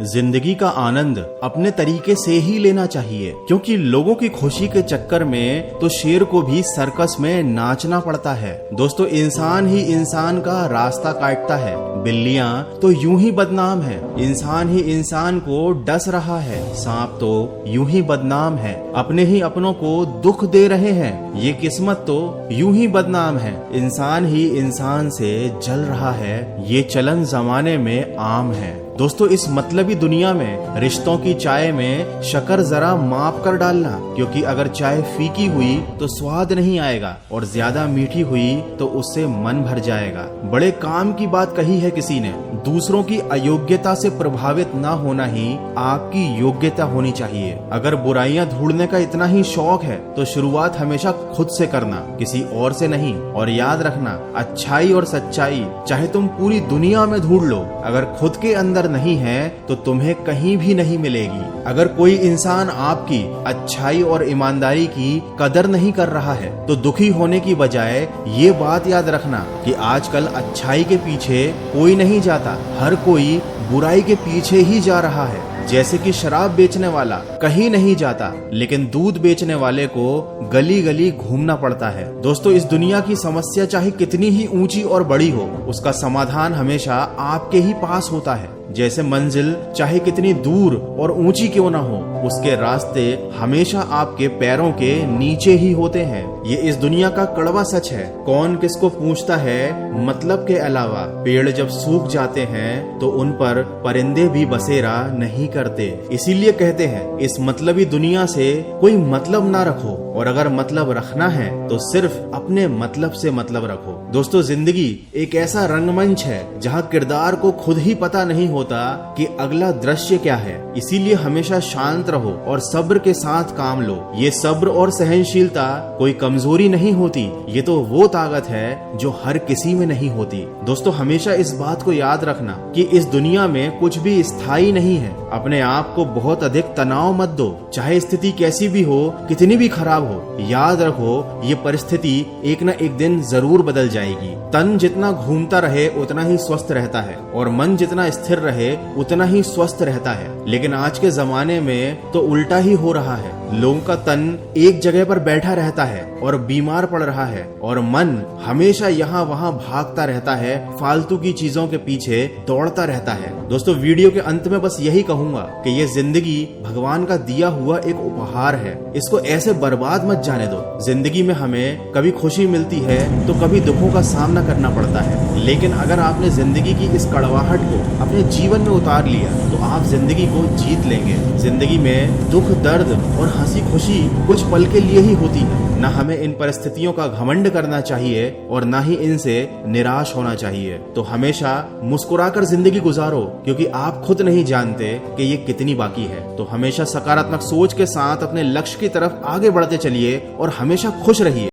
जिंदगी का आनंद अपने तरीके से ही लेना चाहिए, क्योंकि लोगों की खुशी के चक्कर में तो शेर को भी सर्कस में नाचना पड़ता है। दोस्तों, इंसान ही इंसान का रास्ता काटता है, बिल्लियां तो यूं ही बदनाम है, इंसान ही इंसान को डस रहा है, सांप तो यूं ही बदनाम है, अपने ही अपनों को दुख दे रहे हैं, ये किस्मत तो यूं ही बदनाम है, इंसान ही इंसान से जल रहा है, ये चलन जमाने में आम है। दोस्तों, इस मतलबी दुनिया में रिश्तों की चाय में शक्कर जरा माप कर डालना, क्योंकि अगर चाय फीकी हुई तो स्वाद नहीं आएगा और ज्यादा मीठी हुई तो उससे मन भर जाएगा। बड़े काम की बात कही है किसी ने, दूसरों की अयोग्यता से प्रभावित ना होना ही आपकी योग्यता होनी चाहिए। अगर बुराइयां ढूंढने का इतना ही शौक है तो शुरुआत हमेशा खुद से करना, किसी और से नहीं। और याद रखना, अच्छाई और सच्चाई चाहे तुम पूरी दुनिया में ढूंढ लो, अगर खुद के अंदर नहीं है तो तुम्हें कहीं भी नहीं मिलेगी। अगर कोई इंसान आपकी अच्छाई और ईमानदारी की कदर नहीं कर रहा है तो दुखी होने की बजाय ये बात याद रखना कि आजकल अच्छाई के पीछे कोई नहीं जाता, हर कोई बुराई के पीछे ही जा रहा है। जैसे कि शराब बेचने वाला कहीं नहीं जाता, लेकिन दूध बेचने वाले को गली गली घूमना पड़ता है। दोस्तों, इस दुनिया की समस्या चाहे कितनी ही ऊंची और बड़ी हो, उसका समाधान हमेशा आपके ही पास होता है। जैसे मंजिल चाहे कितनी दूर और ऊंची क्यों ना हो, उसके रास्ते हमेशा आपके पैरों के नीचे ही होते हैं। ये इस दुनिया का कड़वा सच है। कौन किसको पूछता है मतलब के अलावा? पेड़ जब सूख जाते हैं तो उन पर परिंदे भी बसेरा नहीं करते। इसीलिए कहते हैं, इस मतलबी दुनिया से कोई मतलब ना रखो, और अगर मतलब रखना है तो सिर्फ अपने मतलब से मतलब रखो। दोस्तों, जिंदगी एक ऐसा रंगमंच है जहाँ किरदार को खुद ही पता नहीं होता कि अगला दृश्य क्या है। इसीलिए हमेशा शांत रहो और सब्र के साथ काम लो। ये सब्र और सहनशीलता कोई कमजोरी नहीं होती, ये तो वो ताकत है जो हर किसी में नहीं होती। दोस्तों, हमेशा इस बात को याद रखना कि इस दुनिया में कुछ भी स्थायी नहीं है। अपने आप को बहुत अधिक तनाव मत दो, चाहे स्थिति कैसी भी हो, कितनी भी खराब हो। याद रखो, ये परिस्थिति एक न एक दिन जरूर बदल जाएगी। तन जितना घूमता रहे उतना ही स्वस्थ रहता है, और मन जितना स्थिर रहे उतना ही स्वस्थ रहता है। लेकिन आज के जमाने में तो उल्टा ही हो रहा है। लोगों का तन एक जगह पर बैठा रहता है और बीमार पड़ रहा है, और मन हमेशा यहाँ वहाँ भागता रहता है, फालतू की चीजों के पीछे दौड़ता रहता है। दोस्तों, वीडियो के अंत में बस यही कहूंगा कि ये जिंदगी भगवान का दिया हुआ एक उपहार है, इसको ऐसे बर्बाद मत जाने दो। जिंदगी में हमें कभी खुशी मिलती है तो कभी दुखों का सामना करना पड़ता है, लेकिन अगर आपने जिंदगी की इस कड़वाहट को अपने जीवन में उतार लिया तो आप जिंदगी को जीत लेंगे। जिंदगी में दुख, दर्द और हंसी खुशी कुछ पल के लिए ही होती है। न हमें इन परिस्थितियों का घमंड करना चाहिए और न ही इनसे निराश होना चाहिए। तो हमेशा मुस्कुराकर जिंदगी गुजारो, क्योंकि आप खुद नहीं जानते कि ये कितनी बाकी है। तो हमेशा सकारात्मक सोच के साथ अपने लक्ष्य की तरफ आगे बढ़ते चलिए और हमेशा खुश रहिए।